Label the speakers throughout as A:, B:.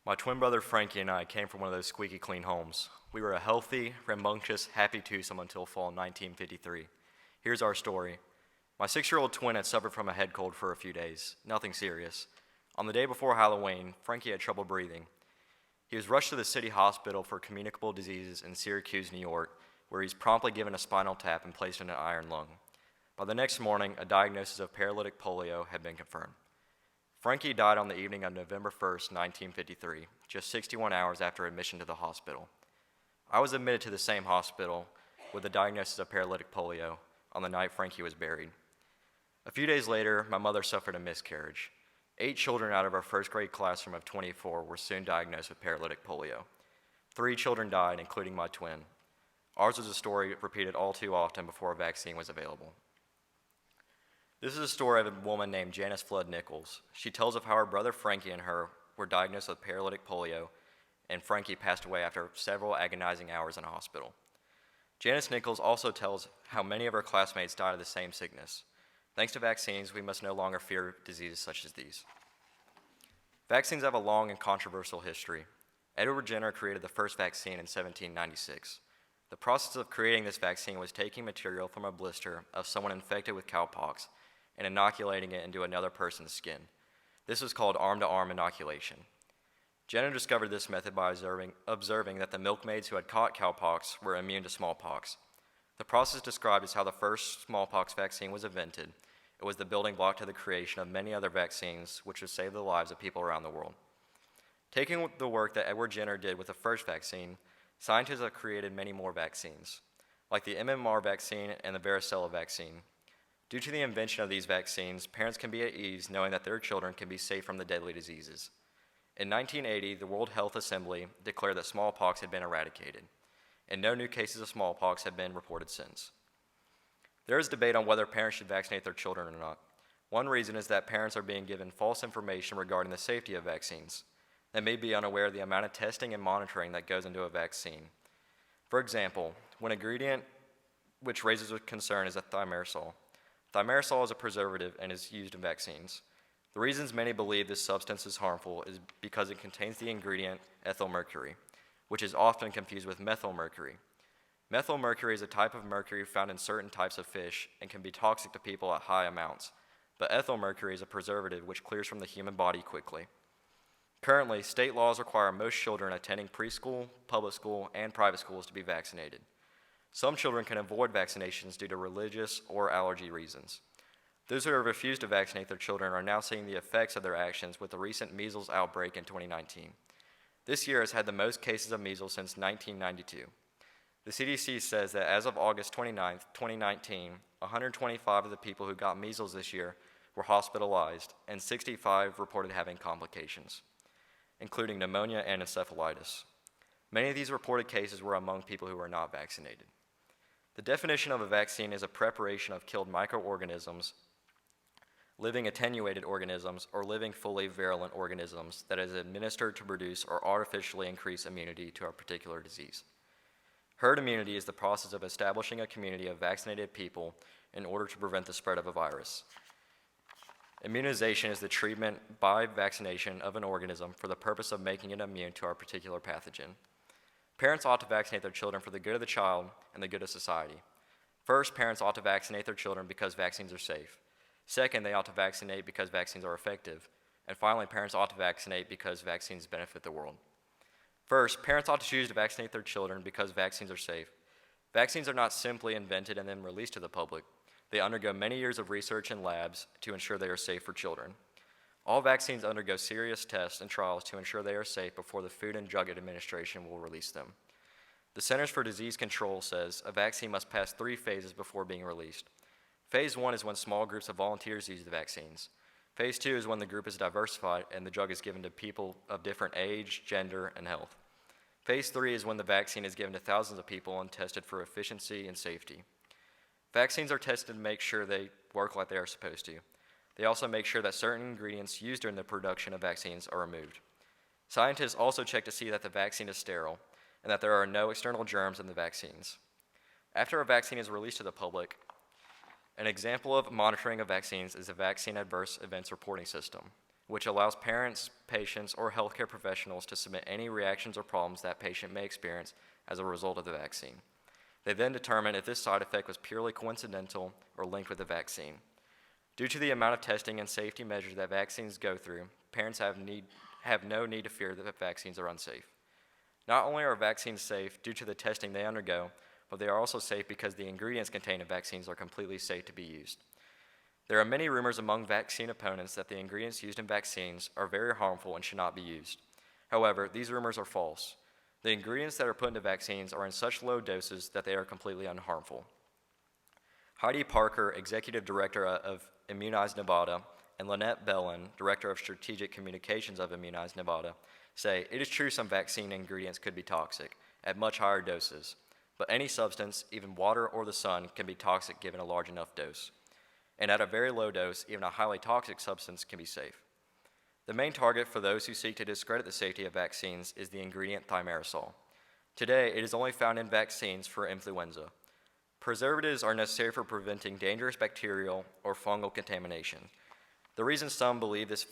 A: My twin brother Frankie and I came from one of those squeaky clean homes. We were a healthy, rambunctious, happy twosome until fall 1953. Here's our story. My 6-year-old twin had suffered from a head cold for a few days, nothing serious. On the day before Halloween, Frankie had trouble breathing. He was rushed to the city hospital for communicable diseases in Syracuse, New York, where he's promptly given a spinal tap and placed in an iron lung. By the next morning, a diagnosis of paralytic polio had been confirmed. Frankie died on the evening of November 1st, 1953, just 61 hours after admission to the hospital. I was admitted to the same hospital with the diagnosis of paralytic polio on the night Frankie was buried. A few days later, my mother suffered a miscarriage. 8 children out of our first grade classroom of 24 were soon diagnosed with paralytic polio. 3 children died, including my twin. Ours was a story repeated all too often before a vaccine was available. This is a story of a woman named Janice Flood Nichols. She tells of how her brother Frankie and her were diagnosed with paralytic polio, and Frankie passed away after several agonizing hours in a hospital. Janice Nichols also tells how many of her classmates died of the same sickness. Thanks to vaccines, we must no longer fear diseases such as these. Vaccines have a long and controversial history. Edward Jenner created the first vaccine in 1796. The process of creating this vaccine was taking material from a blister of someone infected with cowpox and inoculating it into another person's skin. This was called arm-to-arm inoculation. Jenner discovered this method by observing that the milkmaids who had caught cowpox were immune to smallpox. The process described is how the first smallpox vaccine was invented. It was the building block to the creation of many other vaccines, which would save the lives of people around the world. Taking the work that Edward Jenner did with the first vaccine, scientists have created many more vaccines, like the MMR vaccine and the varicella vaccine. Due to the invention of these vaccines, parents can be at ease knowing that their children can be safe from the deadly diseases. In 1980, the World Health Assembly declared that smallpox had been eradicated, and no new cases of smallpox have been reported since. There is debate on whether parents should vaccinate their children or not. One reason is that parents are being given false information regarding the safety of vaccines. They may be unaware of the amount of testing and monitoring that goes into a vaccine. For example, one ingredient which raises a concern is a thimerosal. Thimerosal is a preservative and is used in vaccines. The reasons many believe this substance is harmful is because it contains the ingredient ethyl mercury, which is often confused with methyl mercury. Methyl mercury is a type of mercury found in certain types of fish and can be toxic to people at high amounts, but ethyl mercury is a preservative which clears from the human body quickly. Currently, state laws require most children attending preschool, public school, and private schools to be vaccinated. Some children can avoid vaccinations due to religious or allergy reasons. Those who have refused to vaccinate their children are now seeing the effects of their actions with the recent measles outbreak in 2019. This year has had the most cases of measles since 1992. The CDC says that as of August 29, 2019, 125 of the people who got measles this year were hospitalized, and 65 reported having complications, including pneumonia and encephalitis. Many of these reported cases were among people who were not vaccinated. The definition of a vaccine is a preparation of killed microorganisms, living attenuated organisms, or living fully virulent organisms that is administered to produce or artificially increase immunity to a particular disease. Herd immunity is the process of establishing a community of vaccinated people in order to prevent the spread of a virus. Immunization is the treatment by vaccination of an organism for the purpose of making it immune to a particular pathogen. Parents ought to vaccinate their children for the good of the child and the good of society. First, parents ought to vaccinate their children because vaccines are safe. Second, they ought to vaccinate because vaccines are effective. And finally, parents ought to vaccinate because vaccines benefit the world. First, parents ought to choose to vaccinate their children because vaccines are safe. Vaccines are not simply invented and then released to the public. They undergo many years of research in labs to ensure they are safe for children. All vaccines undergo serious tests and trials to ensure they are safe before the Food and Drug Administration will release them. The Centers for Disease Control says a vaccine must pass 3 phases before being released. Phase 1 is when small groups of volunteers use the vaccines. Phase 2 is when the group is diversified and the drug is given to people of different age, gender, and health. Phase 3 is when the vaccine is given to thousands of people and tested for efficiency and safety. Vaccines are tested to make sure they work like they are supposed to. They also make sure that certain ingredients used during the production of vaccines are removed. Scientists also check to see that the vaccine is sterile and that there are no external germs in the vaccines. After a vaccine is released to the public, an example of monitoring of vaccines is the Vaccine Adverse Events Reporting System. which allows parents, patients, or healthcare professionals to submit any reactions or problems that patient may experience as a result of the vaccine. They then determine if this side effect was purely coincidental or linked with the vaccine. Due to the amount of testing and safety measures that vaccines go through, parents have no need to fear that vaccines are unsafe. Not only are vaccines safe due to the testing they undergo, but they are also safe because the ingredients contained in vaccines are completely safe to be used. There are many rumors among vaccine opponents that the ingredients used in vaccines are very harmful and should not be used. However, these rumors are false. The ingredients that are put into vaccines are in such low doses that they are completely unharmful. Heidi Parker, Executive Director of Immunize Nevada, and Lynette Bellin, Director of Strategic Communications of Immunize Nevada, say it is true some vaccine ingredients could be toxic at much higher doses, but any substance, even water or the sun, can be toxic given a large enough dose. And at a very low dose, even a highly toxic substance can be safe. The main target for those who seek to discredit the safety of vaccines is the ingredient thimerosal. Today, it is only found in vaccines for influenza. Preservatives are necessary for preventing dangerous bacterial or fungal contamination. The reason some believe this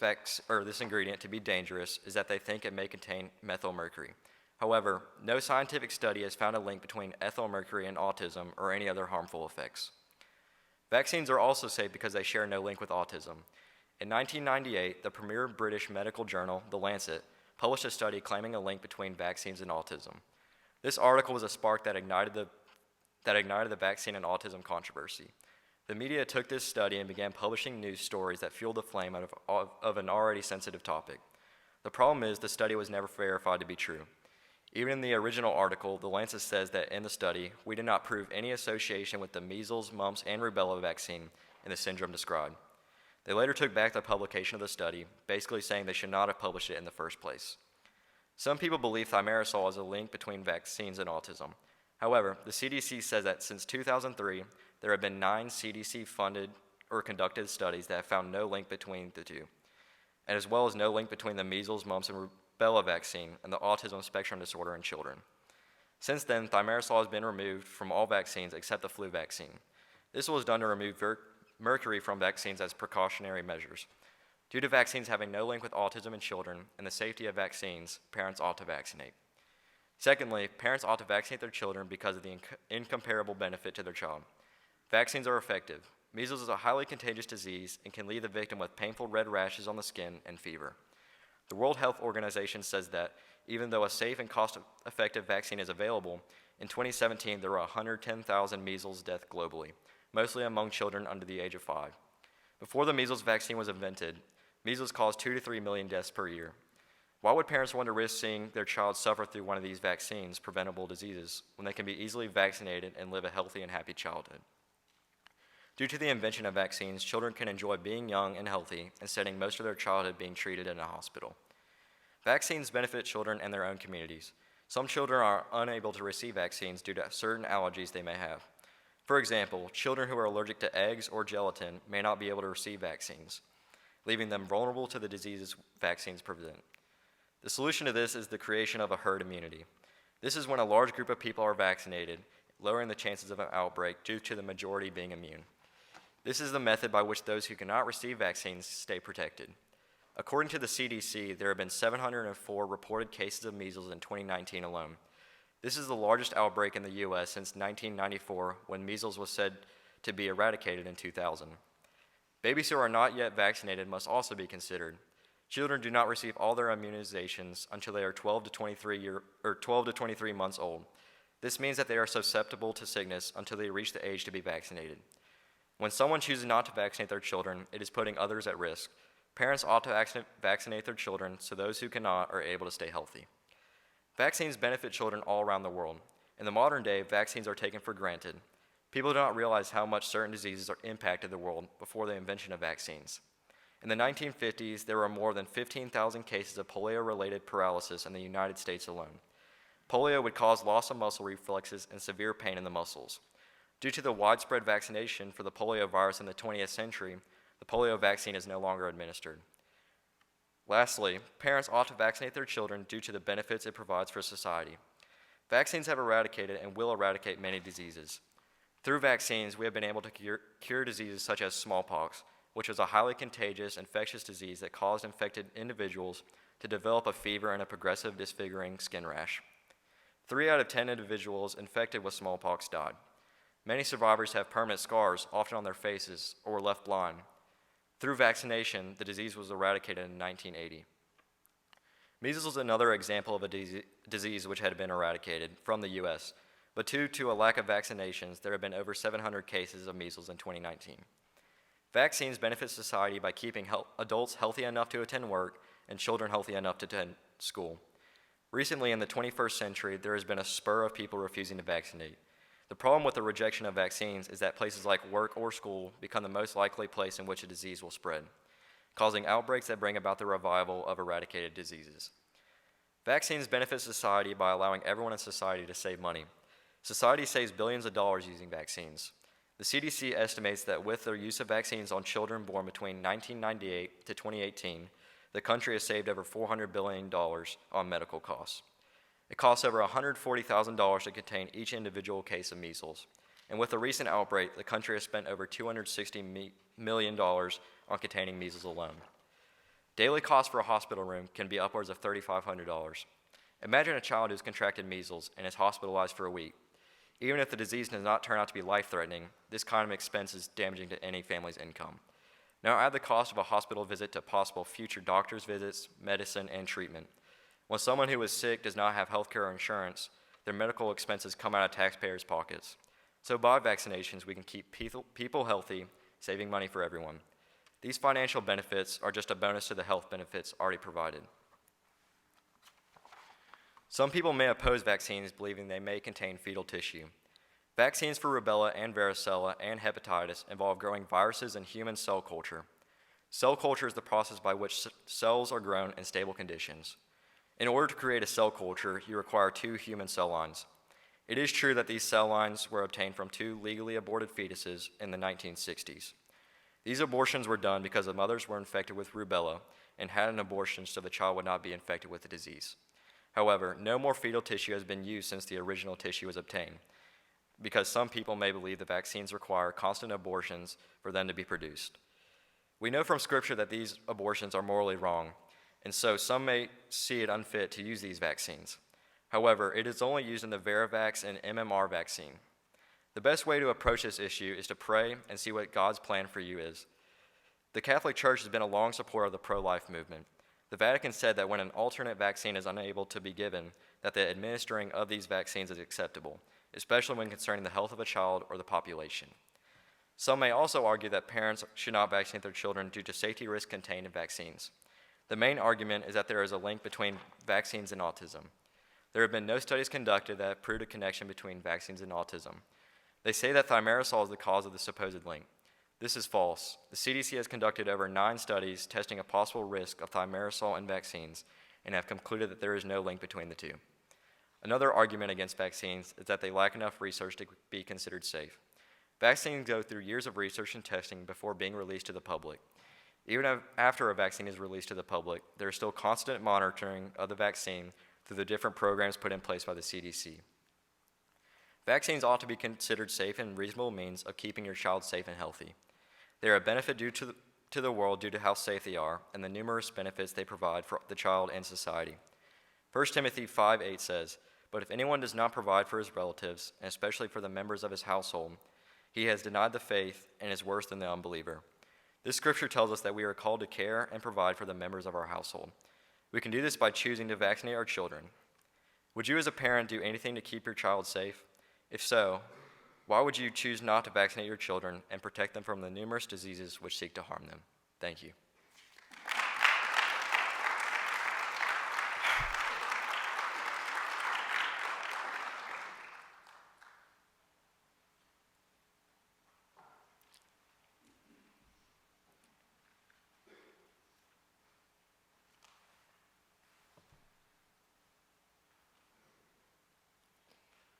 A: ingredient to be dangerous is that they think it may contain methylmercury. However, no scientific study has found a link between ethylmercury and autism or any other harmful effects. Vaccines are also safe because they share no link with autism. In 1998, the premier British medical journal, The Lancet, published a study claiming a link between vaccines and autism. This article was a spark that ignited the vaccine and autism controversy. The media took this study and began publishing news stories that fueled the flame of an already sensitive topic. The problem is the study was never verified to be true. Even in the original article, The Lancet says that in the study, we did not prove any association with the measles, mumps, and rubella vaccine and the syndrome described. They later took back the publication of the study, basically saying they should not have published it in the first place. Some people believe thimerosal is a link between vaccines and autism. However, the CDC says that since 2003, there have been 9 CDC-funded or conducted studies that have found no link between the two, and as well as no link between the measles, mumps, and rubella vaccine and the autism spectrum disorder in children. Since then, thimerosal has been removed from all vaccines except the flu vaccine. This was done to remove mercury from vaccines as precautionary measures. Due to vaccines having no link with autism in children and the safety of vaccines, parents ought to vaccinate. Secondly, parents ought to vaccinate their children because of the incomparable benefit to their child. Vaccines are effective. Measles is a highly contagious disease and can leave the victim with painful red rashes on the skin and fever. The World Health Organization says that even though a safe and cost-effective vaccine is available, in 2017 there were 110,000 measles deaths globally, mostly among children under the age of 5. Before the measles vaccine was invented, measles caused 2 to 3 million deaths per year. Why would parents want to risk seeing their child suffer through one of these vaccines, preventable diseases, when they can be easily vaccinated and live a healthy and happy childhood? Due to the invention of vaccines, children can enjoy being young and healthy instead of most of their childhood being treated in a hospital. Vaccines benefit children and their own communities. Some children are unable to receive vaccines due to certain allergies they may have. For example, children who are allergic to eggs or gelatin may not be able to receive vaccines, leaving them vulnerable to the diseases vaccines prevent. The solution to this is the creation of a herd immunity. This is when a large group of people are vaccinated, lowering the chances of an outbreak due to the majority being immune. This is the method by which those who cannot receive vaccines stay protected. According to the CDC, there have been 704 reported cases of measles in 2019 alone. This is the largest outbreak in the U.S. since 1994, when measles was said to be eradicated in 2000. Babies who are not yet vaccinated must also be considered. Children do not receive all their immunizations until they are 12 to 23 months old. This means that they are susceptible to sickness until they reach the age to be vaccinated. When someone chooses not to vaccinate their children, it is putting others at risk. Parents ought to vaccinate their children so those who cannot are able to stay healthy. Vaccines benefit children all around the world. In the modern day, vaccines are taken for granted. People do not realize how much certain diseases impacted the world before the invention of vaccines. In the 1950s, there were more than 15,000 cases of polio-related paralysis in the United States alone. Polio would cause loss of muscle reflexes and severe pain in the muscles. Due to the widespread vaccination for the polio virus in the 20th century, the polio vaccine is no longer administered. Lastly, parents ought to vaccinate their children due to the benefits it provides for society. Vaccines have eradicated and will eradicate many diseases. Through vaccines, we have been able to cure diseases such as smallpox, which was a highly contagious, infectious disease that caused infected individuals to develop a fever and a progressive, disfiguring skin rash. 3 out of 10 individuals infected with smallpox died. Many survivors have permanent scars, often on their faces, or were left blind. Through vaccination, the disease was eradicated in 1980. Measles is another example of a disease which had been eradicated from the U.S., but due to a lack of vaccinations, there have been over 700 cases of measles in 2019. Vaccines benefit society by keeping adults healthy enough to attend work and children healthy enough to attend school. Recently, in the 21st century, there has been a spur of people refusing to vaccinate. The problem with the rejection of vaccines is that places like work or school become the most likely place in which a disease will spread, causing outbreaks that bring about the revival of eradicated diseases. Vaccines benefit society by allowing everyone in society to save money. Society saves billions of dollars using vaccines. The CDC estimates that with the use of vaccines on children born between 1998 to 2018, the country has saved over $400 billion on medical costs. It costs over $140,000 to contain each individual case of measles. And with the recent outbreak, the country has spent over $260 million on containing measles alone. Daily costs for a hospital room can be upwards of $3,500. Imagine a child who's contracted measles and is hospitalized for a week. Even if the disease does not turn out to be life-threatening, this kind of expense is damaging to any family's income. Now add the cost of a hospital visit to possible future doctor's visits, medicine, and treatment. When someone who is sick does not have health care or insurance, their medical expenses come out of taxpayers' pockets. So by vaccinations, we can keep people healthy, saving money for everyone. These financial benefits are just a bonus to the health benefits already provided. Some people may oppose vaccines, believing they may contain fetal tissue. Vaccines for rubella and varicella and hepatitis involve growing viruses in human cell culture. Cell culture is the process by which cells are grown in stable conditions. In order to create a cell culture, you require 2 human cell lines. It is true that these cell lines were obtained from 2 legally aborted fetuses in the 1960s. These abortions were done because the mothers were infected with rubella and had an abortion so the child would not be infected with the disease. However, no more fetal tissue has been used since the original tissue was obtained, because some people may believe the vaccines require constant abortions for them to be produced. We know from Scripture that these abortions are morally wrong, and so some may see it unfit to use these vaccines. However, it is only used in the Varivax and MMR vaccine. The best way to approach this issue is to pray and see what God's plan for you is. The Catholic Church has been a long supporter of the pro-life movement. The Vatican said that when an alternate vaccine is unable to be given, that the administering of these vaccines is acceptable, especially when concerning the health of a child or the population. Some may also argue that parents should not vaccinate their children due to safety risks contained in vaccines. The main argument is that there is a link between vaccines and autism. There have been no studies conducted that have proved a connection between vaccines and autism. They say that thimerosal is the cause of the supposed link. This is false. The CDC has conducted over 9 studies testing a possible risk of thimerosal in vaccines and have concluded that there is no link between the 2. Another argument against vaccines is that they lack enough research to be considered safe. Vaccines go through years of research and testing before being released to the public. Even after a vaccine is released to the public, there is still constant monitoring of the vaccine through the different programs put in place by the CDC. Vaccines ought to be considered safe and reasonable means of keeping your child safe and healthy. They are a benefit due to the world due to how safe they are and the numerous benefits they provide for the child and society. 1 Timothy 5:8 says, "But if anyone does not provide for his relatives, and especially for the members of his household, he has denied the faith and is worse than the unbeliever." This scripture tells us that we are called to care and provide for the members of our household. We can do this by choosing to vaccinate our children. Would you as a parent do anything to keep your child safe? If so, why would you choose not to vaccinate your children and protect them from the numerous diseases which seek to harm them? Thank you.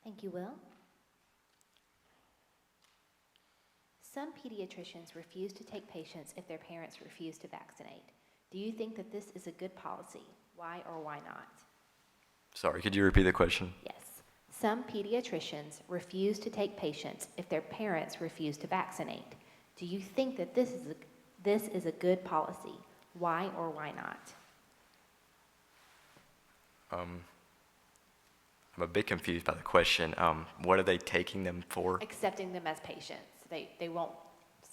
B: Thank you, Will. Some pediatricians refuse to take patients if their parents refuse to vaccinate. Do you think that this is a good policy? Why or why not?
A: Sorry, could you repeat the question?
B: Yes. Some pediatricians refuse to take patients if their parents refuse to vaccinate. Do you think that this is a This is a good policy. Why or why not?
A: I'm a bit confused by the question. What are they taking them for?
B: Accepting them as patients. They won't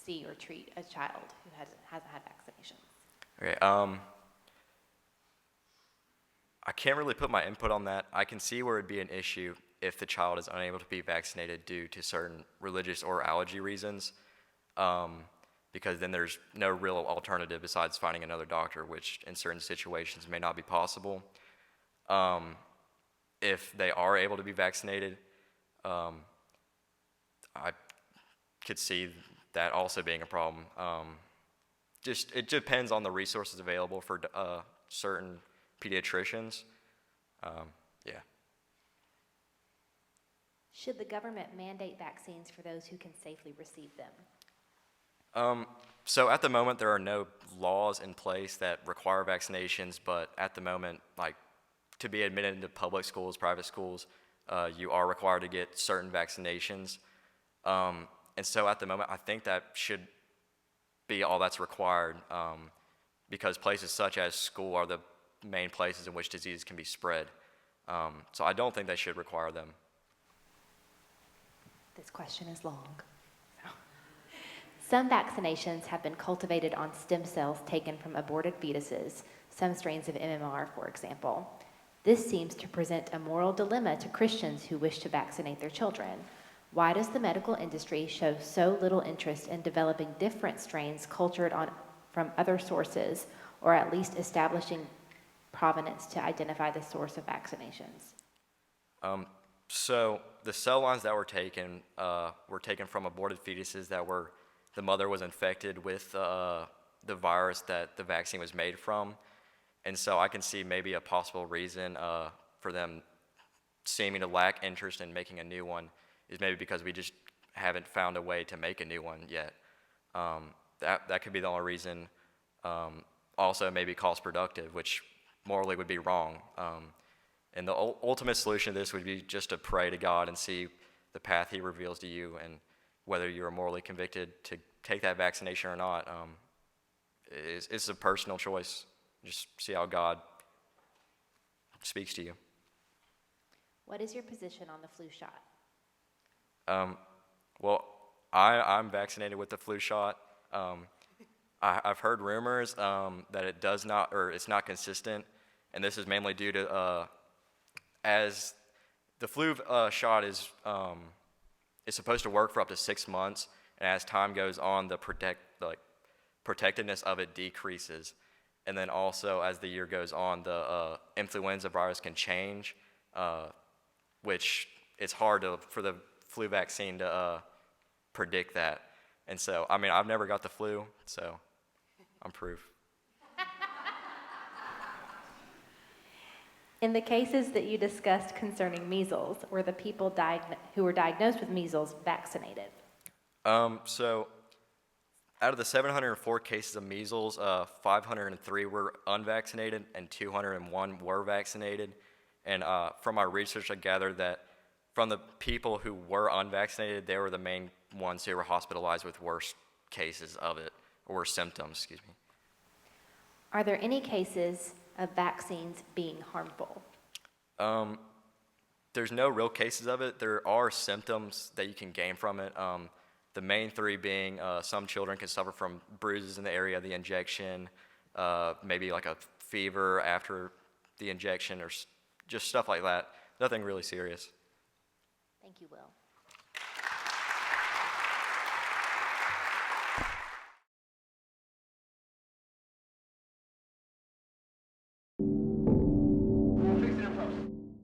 B: see or treat a child who hasn't had vaccinations.
A: Okay. I can't really put my input on that. I can see where it'd be an issue if the child is unable to be vaccinated due to certain religious or allergy reasons, because then there's no real alternative besides finding another doctor, which in certain situations may not be possible. If they are able to be vaccinated, I could see that also being a problem. It depends on the resources available for certain pediatricians. Yeah.
B: Should the government mandate vaccines for those who can safely receive them?
A: So at the moment, there are no laws in place that require vaccinations, but at the moment, like to be admitted into public schools, private schools, you are required to get certain vaccinations. And so at the moment, I think that should be all that's required, because places such as school are the main places in which disease can be spread. So I don't think they should require them.
B: This question is long. Some vaccinations have been cultivated on stem cells taken from aborted fetuses, some strains of MMR, for example. This seems to present a moral dilemma to Christians who wish to vaccinate their children. Why does the medical industry show so little interest in developing different strains cultured from other sources, or at least establishing provenance to identify the source of vaccinations?
A: So the cell lines that were taken from aborted fetuses the mother was infected with the virus that the vaccine was made from. And so I can see maybe a possible reason for them seeming to lack interest in making a new one is maybe because we just haven't found a way to make a new one yet. That could be the only reason. Also maybe cost productive, which morally would be wrong. And the ultimate solution to this would be just to pray to God and see the path He reveals to you, and whether you are morally convicted to take that vaccination or not. It's a personal choice. Just see how God speaks to you.
B: What is your position on the flu shot?
A: Well, I'm vaccinated with the flu shot. I've heard rumors that it does not, or it's not consistent, and this is mainly due to as the flu shot is supposed to work for up to 6 months, and as time goes on, the protectiveness of it decreases, and then also as the year goes on, the influenza virus can change, which it's hard for the flu vaccine to predict that. And so, I mean, I've never got the flu, so I'm proof.
B: In the cases that you discussed concerning measles, were the people who were diagnosed with measles vaccinated?
A: So out of the 704 cases of measles, 503 were unvaccinated and 201 were vaccinated. And from our research, I gathered that from the people who were unvaccinated, they were the main ones who were hospitalized with worse cases of it, or worse symptoms, excuse me.
B: Are there any cases of vaccines being harmful?
A: There's no real cases of it. There are symptoms that you can gain from it. The main three being some children can suffer from bruises in the area of the injection, maybe like a fever after the injection, or just stuff like that. Nothing really serious.
B: Thank you, Will.